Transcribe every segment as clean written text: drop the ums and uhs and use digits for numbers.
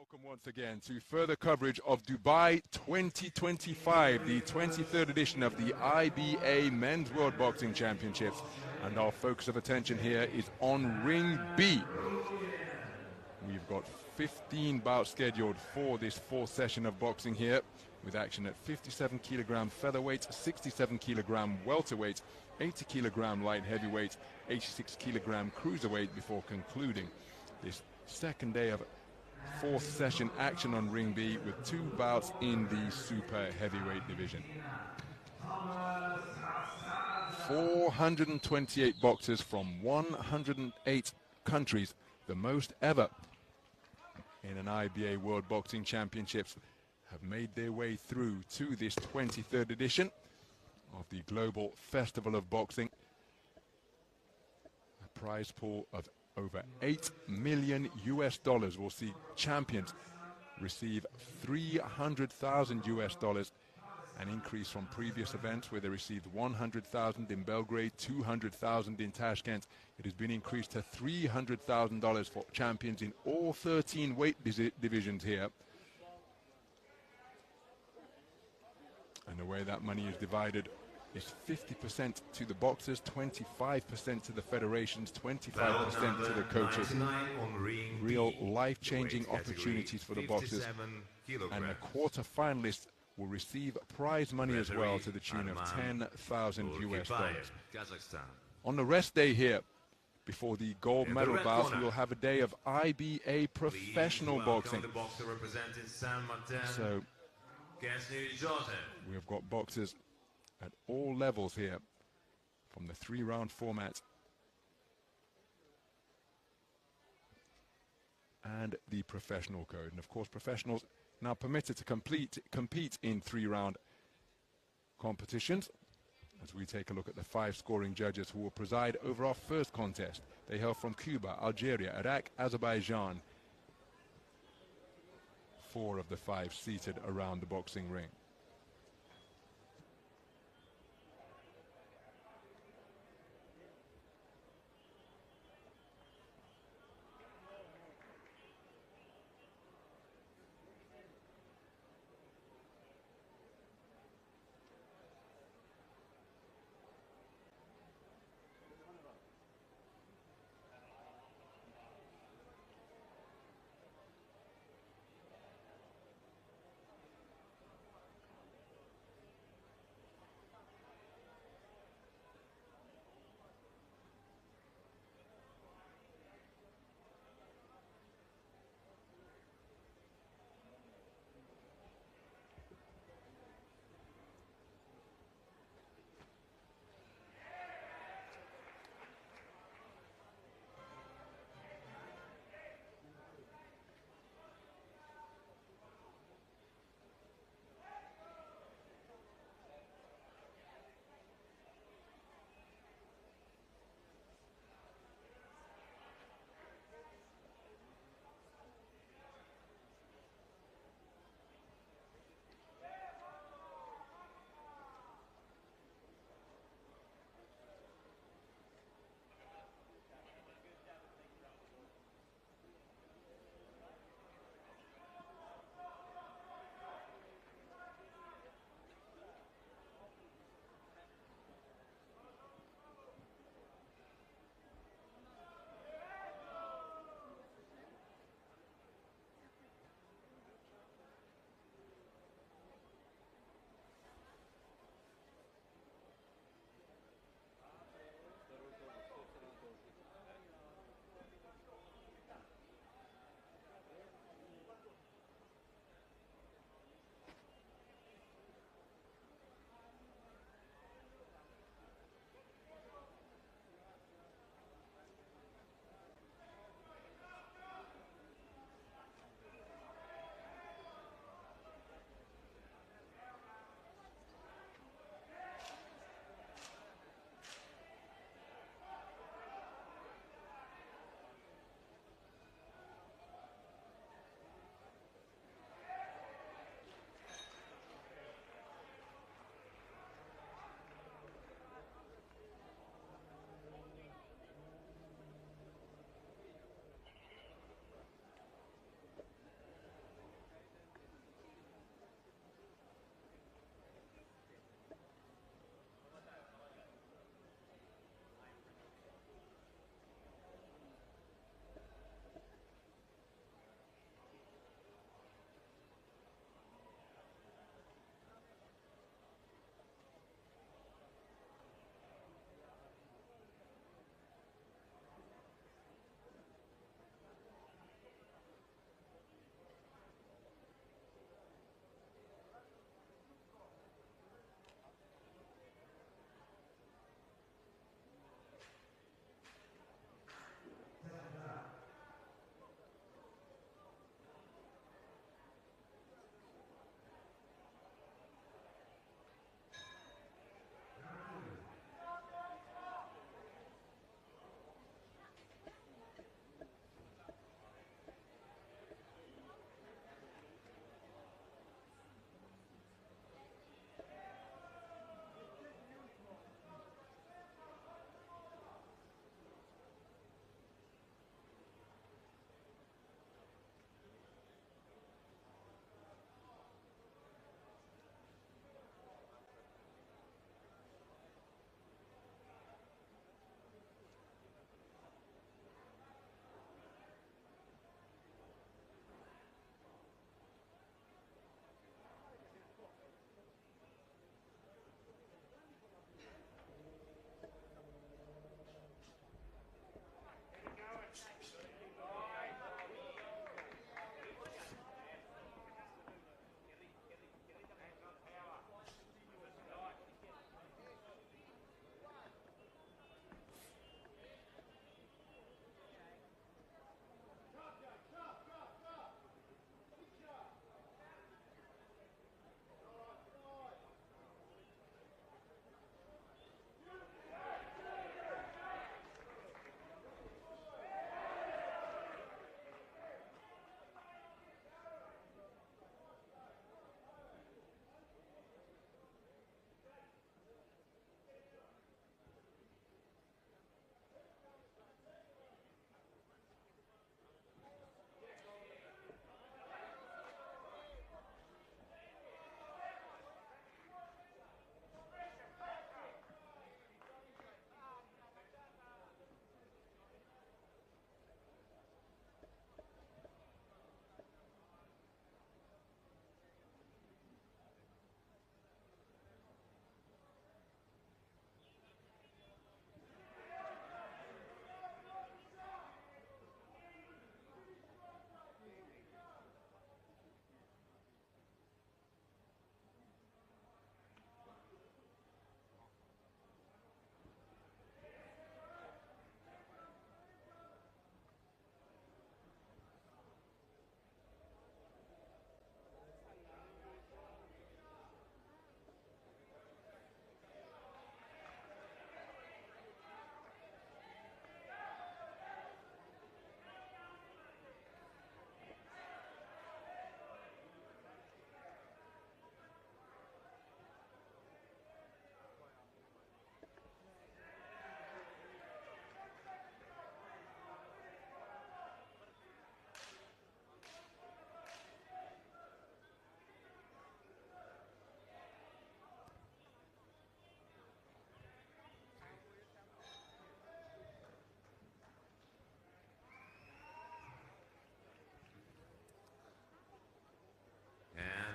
Welcome once again to further coverage of Dubai 2025, the 23rd edition of the IBA Men's World Boxing Championships. And our focus of attention here is on Ring B. We've got 15 bouts scheduled for this fourth session of boxing here, with action at 57 kilogram featherweight, 67 kilogram welterweight, 80 kilogram light heavyweight, 86 kilogram cruiserweight before concluding this second day of fourth session action on Ring B with two bouts in the super heavyweight division. 428 boxers from 108 countries, the most ever in an IBA World Boxing Championships, have made their way through to this 23rd edition of the Global Festival of Boxing. A prize pool of over $8 million will see champions receive $300,000, an increase from previous events where they received $100,000 in Belgrade, $200,000 in Tashkent. It has been increased to $300,000 for champions in all 13 weight divisions here. And the way that money is divided is 50% to the boxers, 25% to the federations, 25% to the coaches. Real life-changing opportunities for the boxers. And the quarter-finalists will receive prize money as well to the tune of $10,000. On the rest day here, before the gold medal bout, we will have a day of IBA professional boxing. So we have got boxers at all levels here, from the three-round format and the professional code. And of course, professionals now permitted to compete in three-round competitions. As we take a look at the 5 scoring judges who will preside over our first contest. They hail from Cuba, Algeria, Iraq, Azerbaijan. 4 of the 5 seated around the boxing ring.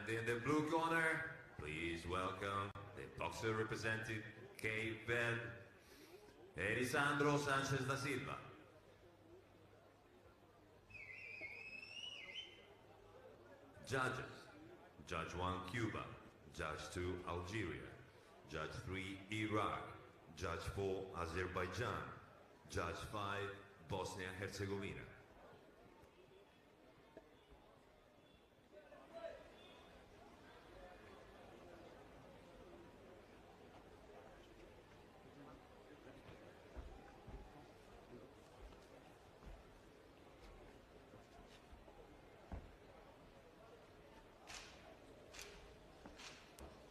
And in the blue corner, please welcome the boxer representing Cape Verde, Elisandro Sanchez da Silva. Judges: Judge 1, Cuba. Judge 2, Algeria. Judge 3, Iraq. Judge 4, Azerbaijan. Judge 5, Bosnia-Herzegovina.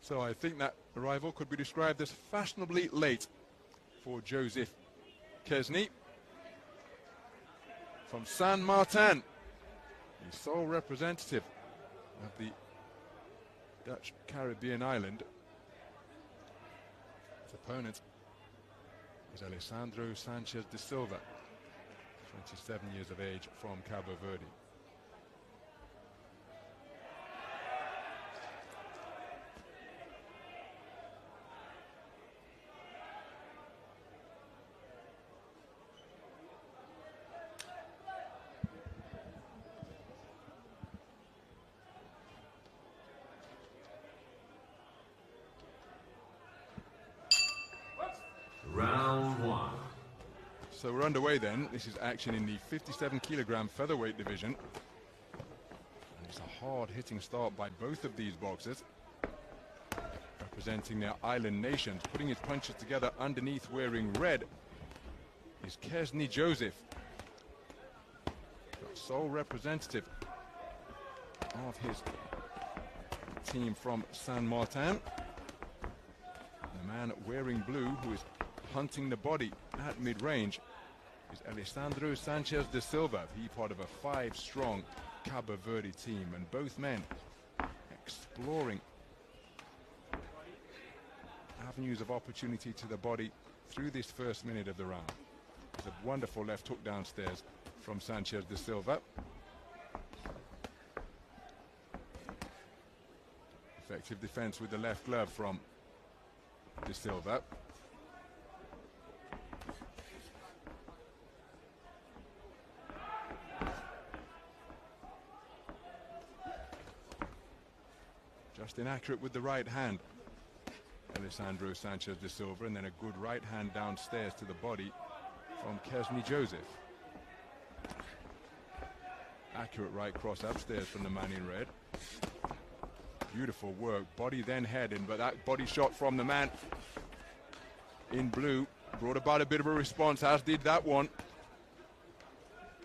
So I think that arrival could be described as fashionably late for Joseph Kesney from San Martin, the sole representative of the Dutch Caribbean island. His opponent is Alessandro Sanchez de Silva, 27 years of age, from Cabo Verde. Round 1. So we're underway then. This is action in the 57 kilogram featherweight division. And it's a hard-hitting start by both of these boxers, representing their island nations. Putting his punches together underneath, wearing red, is Kesney Joseph, the sole representative of his team from San Martin. The man wearing blue, who is hunting the body at mid-range, is Alessandro Sanchez de Silva. He part of a 5-strong Cabo Verde team, and both men exploring avenues of opportunity to the body through this first minute of the round. It's a wonderful left hook downstairs from Sanchez de Silva. Effective defense with the left glove from de Silva. Just inaccurate with the right hand, Alessandro Sanchez de Silva, and then a good right hand downstairs to the body from Kesney Joseph. Accurate right cross upstairs from the man in red. Beautiful work, body then head in, but that body shot from the man in blue brought about a bit of a response, as did that one.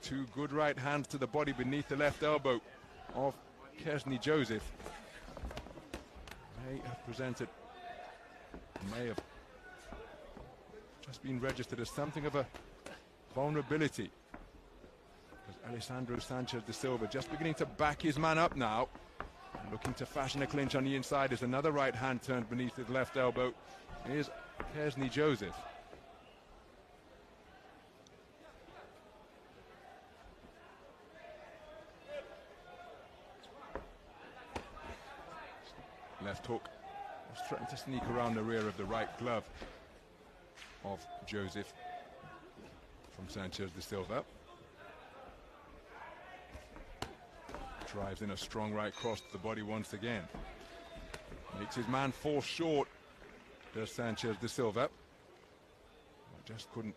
Two good right hands to the body beneath the left elbow of Kesney Joseph. May have presented, may have just been registered as something of a vulnerability. Because Alessandro Sanchez de Silva just beginning to back his man up now, looking to fashion a clinch on the inside as another right hand turned beneath his left elbow. Here's Kesney Joseph. Left hook was trying to sneak around the rear of the right glove of Joseph from Sanchez de Silva. Drives in a strong right cross to the body once again. Makes his man fall short, does Sanchez de Silva. Just couldn't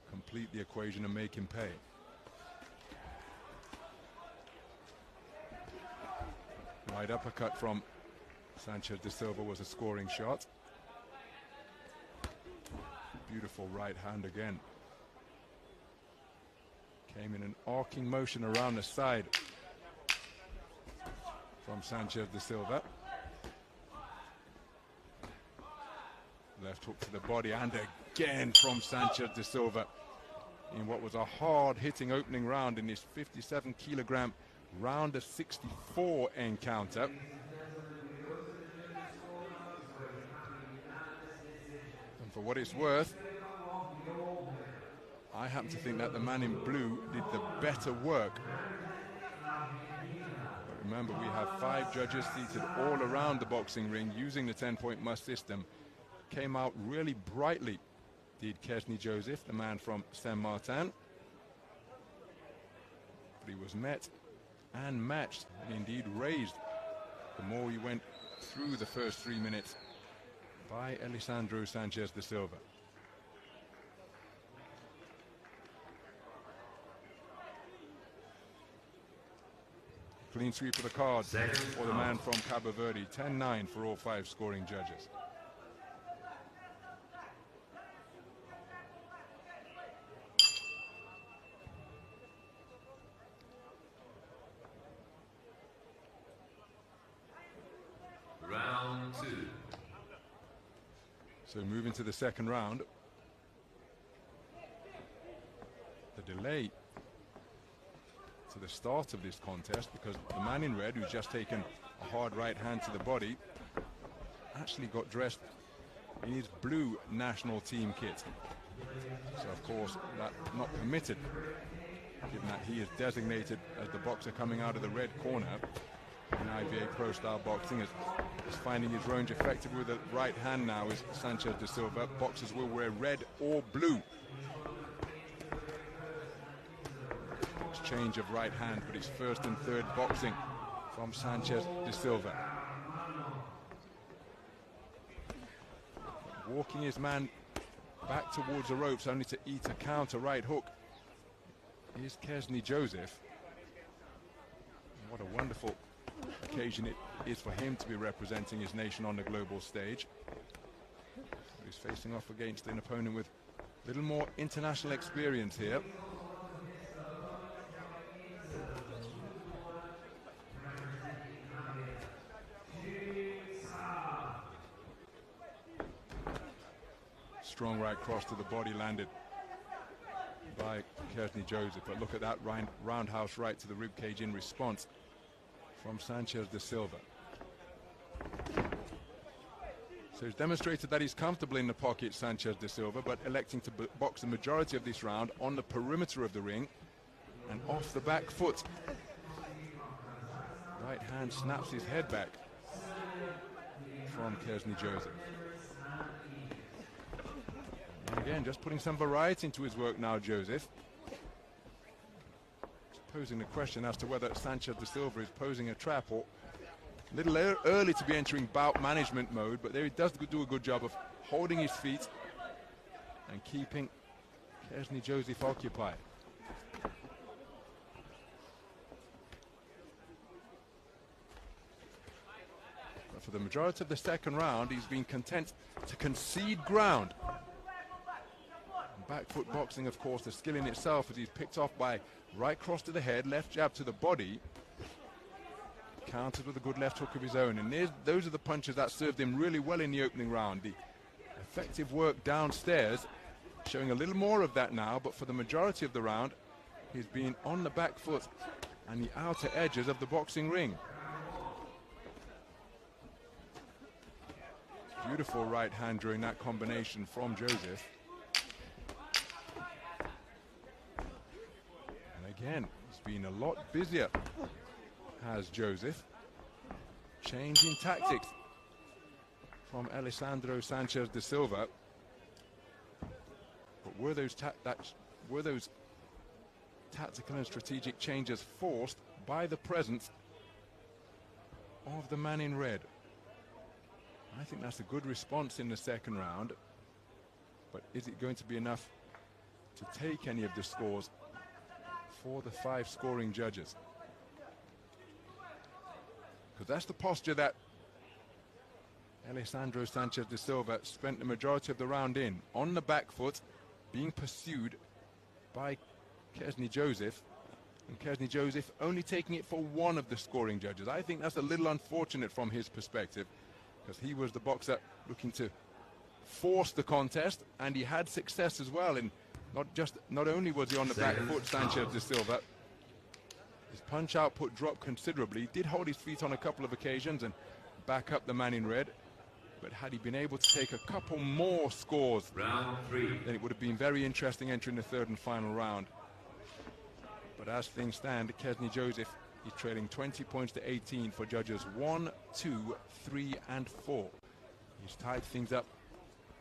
complete the equation and make him pay. Right uppercut from Sanchez de Silva was a scoring shot. Beautiful right hand again. Came in an arcing motion around the side from Sanchez de Silva. Left hook to the body, and again from Sanchez de Silva in what was a hard-hitting opening round in this 57 kilogram round of 64 encounter. And for what it's worth, I happen to think that the man in blue did the better work. Remember, we have 5 judges seated all around the boxing ring using the 10-point must system. Came out really brightly, did Kesney Joseph, the man from Saint-Martin. But he was met and matched, and indeed raised, the more he went through the first 3 minutes, by Alessandro Sanchez de Silva. Clean sweep of the card for the man from Cabo Verde. 10-9 for all 5 scoring judges. Round 2. So moving to the second round. The delay to the start of this contest, because the man in red, who's just taken a hard right hand to the body, actually got dressed in his blue national team kit. So of course that's not permitted, given that he is designated as the boxer coming out of the red corner in IBA Pro Style Boxing. Is finding his range effective with the right hand now is Sanchez de Silva. Boxers will wear red or blue. Change of right hand, but it's first and third boxing from Sanchez de Silva. Walking his man back towards the ropes only to eat a counter right hook is Kesney Joseph. What a wonderful occasion it is for him to be representing his nation on the global stage. He's facing off against an opponent with a little more international experience here. Strong right cross to the body landed by Kesney Joseph, but look at that roundhouse right to the ribcage in response from Sanchez de Silva. So he's demonstrated that he's comfortable in the pocket, Sanchez de Silva, but electing to box the majority of this round on the perimeter of the ring and off the back foot. Right hand snaps his head back from Kesney Joseph. And again, just putting some variety into his work now, Joseph. Posing the question as to whether Sanchez de Silva is posing a trap, or a little early to be entering bout management mode, but there he does do a good job of holding his feet and keeping Kesney Joseph occupied. But for the majority of the second round, he's been content to concede ground. Back foot boxing, of course, the skill in itself, as he's picked off by right cross to the head, left jab to the body, countered with a good left hook of his own. And those are the punches that served him really well in the opening round. The effective work downstairs, showing a little more of that now, but for the majority of the round, he's been on the back foot and the outer edges of the boxing ring. Beautiful right hand during that combination from Joseph. Again, he's been a lot busier, has Joseph. Changing tactics from Alessandro Sanchez de Silva. But were those tactical and strategic changes forced by the presence of the man in red? I think that's a good response in the second round. But is it going to be enough to take any of the scores for the 5 scoring judges? Because that's the posture that Alessandro Sanchez de Silva spent the majority of the round in, on the back foot, being pursued by Kesney Joseph, and Kesney Joseph only taking it for one of the scoring judges. I think that's a little unfortunate from his perspective, because he was the boxer looking to force the contest, and he had success as well. And not only was he on the back foot, Sanchez de Silva, his punch output dropped considerably. He did hold his feet on a couple of occasions and back up the man in red. But had he been able to take a couple more scores, then it would have been very interesting entering the third and final round. But as things stand, Kesney Joseph He's trailing 20 points to 18 for judges 1, 2, 3, and 4. He's tied things up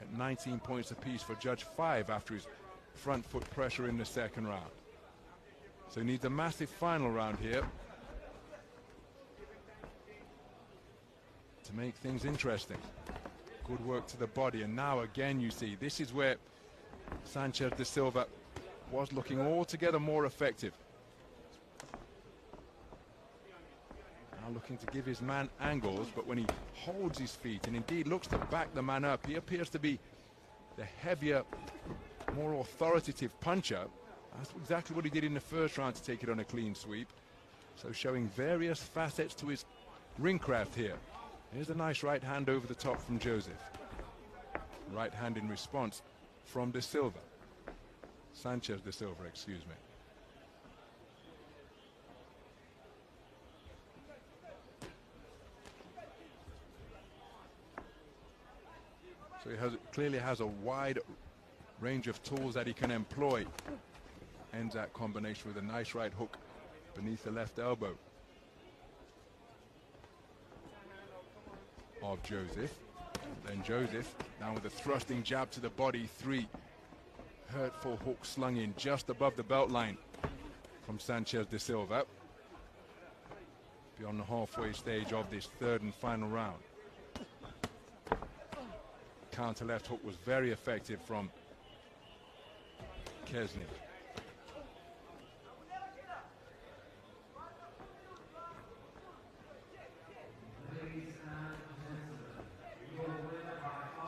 at 19 points apiece for Judge 5 after his front foot pressure in the second round. So he needs a massive final round here to make things interesting. Good work to the body, and now again you see this is where Sanchez de Silva was looking altogether more effective. Now looking to give his man angles, but when he holds his feet and indeed looks to back the man up, he appears to be the heavier, more authoritative puncher. That's exactly what he did in the first round to take it on a clean sweep. So showing various facets to his ring craft here. Here's a nice right hand over the top from Joseph. Right hand in response from de Silva. Sanchez de Silva, excuse me. So he clearly has a wide range of tools that he can employ. Ends that combination with a nice right hook beneath the left elbow of Joseph. Then Joseph down with a thrusting jab to the body. 3 hurtful hooks slung in just above the belt line from Sanchez de Silva. Beyond the halfway stage of this third and final round. Counter left hook was very effective from Kesny.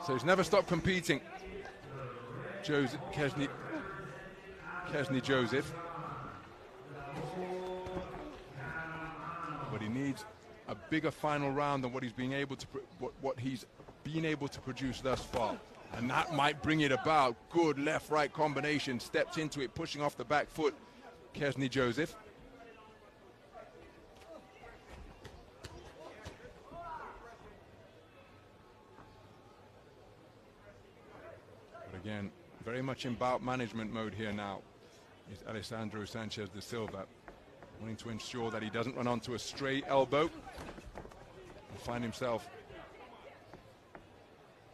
So he's never stopped competing. Kesny Joseph. But he needs a bigger final round than what he's being able to what he's been able to produce thus far. And that might bring it about. Good left-right combination. Steps into it, pushing off the back foot. Kesny Joseph. Again, very much in bout management mode here now is Alessandro Sanchez de Silva, wanting to ensure that he doesn't run onto a stray elbow and find himself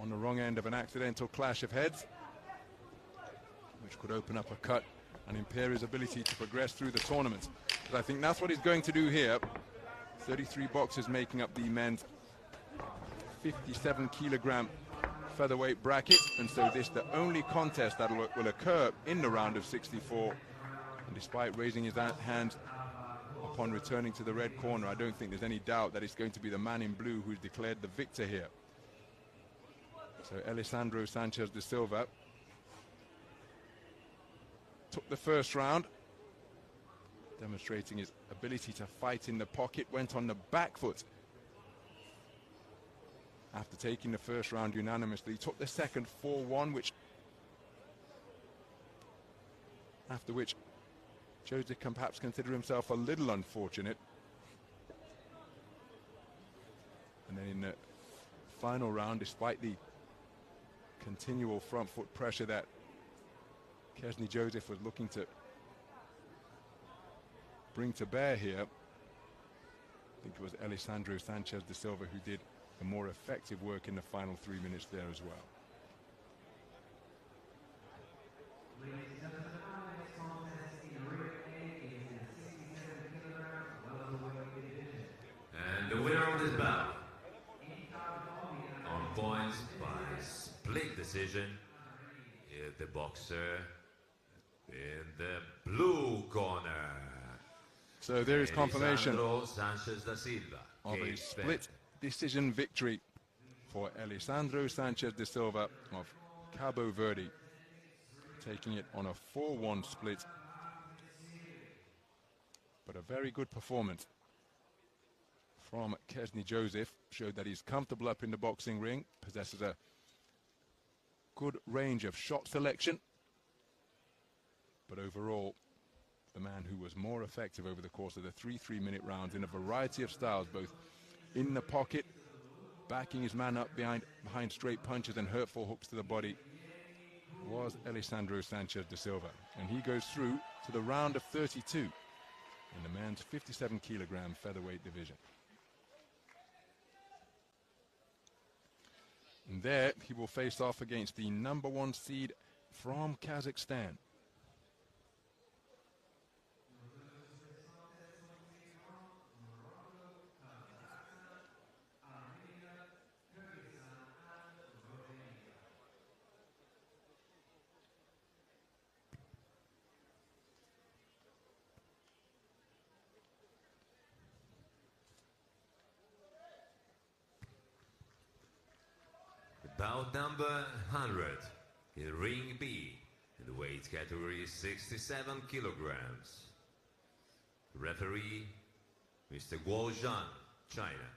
on the wrong end of an accidental clash of heads, which could open up a cut and impair his ability to progress through the tournament. But I think that's what he's going to do here. 33 boxers making up the men's 57 kilogram featherweight bracket, and so this the only contest that will occur in the round of 64. And despite raising his hand upon returning to the red corner, I don't think there's any doubt that it's going to be the man in blue who's declared the victor here. So Alessandro Sanchez de Silva took the first round, demonstrating his ability to fight in the pocket, went on the back foot after taking the first round unanimously. Took the second 4-1, after which Joseph can perhaps consider himself a little unfortunate. And then in the final round, despite the continual front foot pressure that Kesny Joseph was looking to bring to bear here, I think it was Alessandro Sanchez de Silva who did the more effective work in the final 3 minutes there as well. And the winner of this bout, on points by split decision, is the boxer in the blue corner. So there is confirmation Sanchez da Silva of a split decision victory for Alessandro Sanchez de Silva of Cabo Verde, taking it on a 4-1 split. But a very good performance from Kesny Joseph. Showed that he's comfortable up in the boxing ring, possesses a good range of shot selection, but overall the man who was more effective over the course of the 3-3-minute rounds in a variety of styles, both in the pocket, backing his man up behind straight punches and hurtful hooks to the body, was Alessandro Sanchez de Silva. And he goes through to the round of 32. in the men's 57-kilogram featherweight division. And there he will face off against the #1 seed from Kazakhstan. Bout number 100 in Ring B, in the weight category 67 kilograms. Referee, Mr. Guo Zhan, China.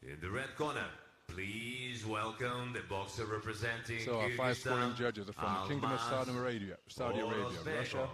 In the red corner, please welcome the boxer representing So our 5 scoring Kyrgyzstan, judges are from the Kingdom of Saudi Arabia, Russia,